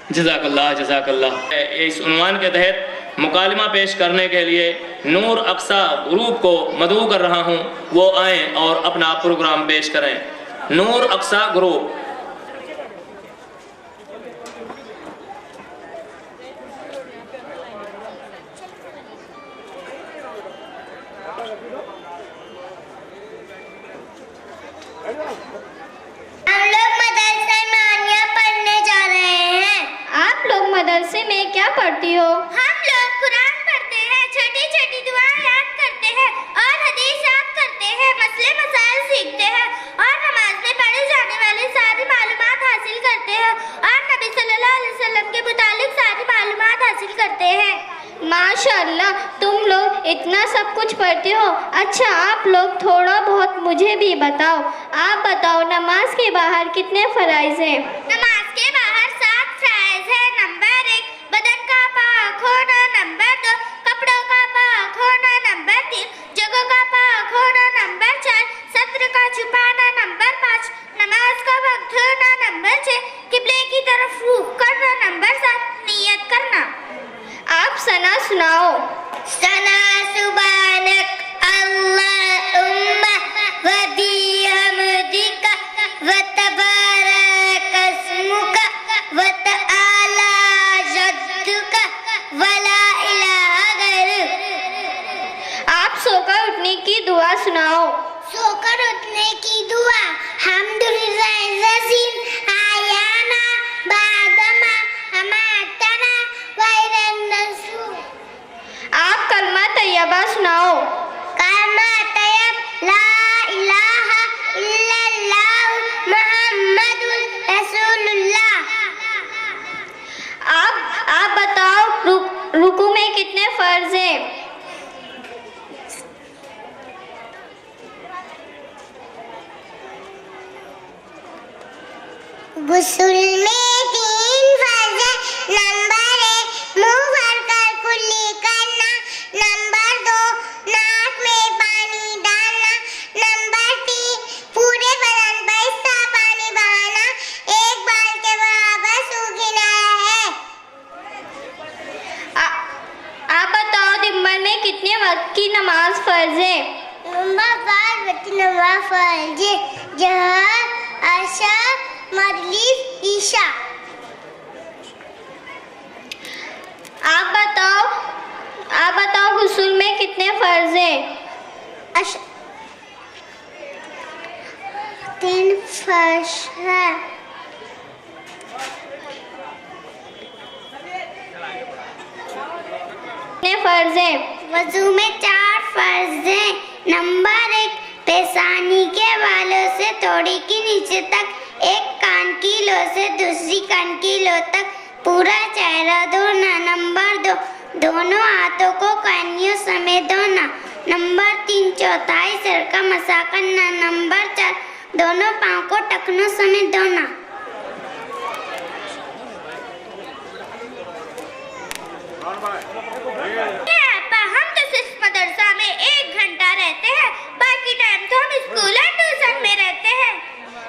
जज़ाकल्लाह जज़ाकल्लाह। इस उन्वान के तहत मुकालमा पेश करने के लिए नूर अक्सा ग्रुप को मदऊ कर रहा हूँ, वो आएँ और अपना प्रोग्राम पेश करें। नूर अक्सा ग्रुप। मदरसे में क्या पढ़ती हो? हम लोग कुरान पढ़ते हैं, छोटी छोटी दुआएं याद करते हैं और हदीस याद करते हैं, मसले मसाइल सीखते हैं और नमाज में पढ़ी जाने वाली सारी मालूमात हासिल करते हैं और नबी सल्लल्लाहु अलैहि वसल्लम के मुतालिक सारी मालूमात हासिल करते हैं। माशाअल्लाह, तुम लोग इतना सब कुछ पढ़ते हो। अच्छा, आप लोग थोड़ा बहुत मुझे भी बताओ। आप बताओ, नमाज के बाहर कितने फराइज हैं? नमाज के बाहर 7 फराइज है। नंबर 1 बदन का पाक होना, नंबर 2 कपड़ों का पाक होना, नंबर 3 जगह का पाक होना, नंबर 4 सत्र का छुपाना, नंबर 5 नमाज का वक्त होना, नंबर 6 किबले की तरफ रुख करना, नंबर 7 नियत करना। आप सना सुनाओ। सना सुबानक अल्लाहुम्मा व बिहम्दिका व तबारक अस्मुका व तआला जद्दुका व ला इलाहा गैरुक। आप सोकर उठने की दुआ सुनाओ। सोकर उठने की दुआ। हम्दुलिल्लाह ज़ीन आयाना बादमा अमातना व इलन नशूर। आप कलमा तैयबा सुनाओ। कलमा तैयब ला इलाहा इल्लल्लाह मुहम्मदुर रसूलुल्लाह। आप बताओ, रुकू में कितने फर्ज हैं? गुस्ल में 3 फर्ज है। नंबर 1 मुंह भर कर कुल्ली करना, नंबर 2 नाक में पानी डालना, नंबर 3 पूरे बदन पर हिस्सा पानी बहाना, एक बाल के बराबर सूखना है। आप बताओ, दिनभर में कितने वक्त की नमाज फर्ज है? नंबर 5 वक्त की नमाज फर्ज है। जहर, अशर, मगरिब, ईशा। आप बताओ, गुस्ल में कितने फर्ज हैं? 3 फर्ज है। कितने फर्ज हैं? वजू में 4 फर्ज हैं। नंबर 1 पेशानी के बालों से थोड़ी की नीचे तक, एक कान की लो से दूसरी कान की लो तक पूरा चेहरा धोना। नंबर 2 दोनों हाथों को कानियों समेत धोना। नंबर 3 चौथाई सिर का मसा करना। नंबर 4 दोनों पांव को टखनों समेत धोना। हम तो सिर्फ मदरसा में 1 घंटा रहते हैं, बाकी टाइम तो हम स्कूल और ट्यूशन में रहते हैं।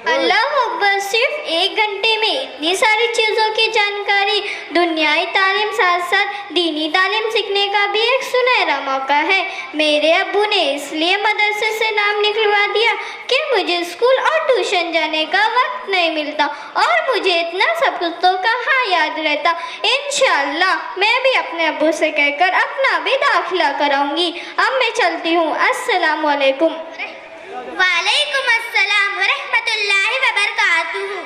अल्लाह अकबर, सिर्फ 1 घंटे में इतनी सारी चीज़ों की जानकारी। दुनियाई तालीम साथ साथ दीनी तालीम सीखने का भी एक सुनहरा मौका है। मेरे अब्बू ने इसलिए मदरसे से नाम निकलवा दिया कि मुझे स्कूल और ट्यूशन जाने का वक्त नहीं मिलता, और मुझे इतना सब कुछ तो कहाँ याद रहता। इंशाअल्लाह मैं भी अपने अब्बू से कहकर अपना भी दाखिला कराऊंगी। अब मैं चलती हूँ। अस्सलाम वालेकुम। वालेकुम अस्सलाम व रहमतुल्लाहि व बरकातुहू।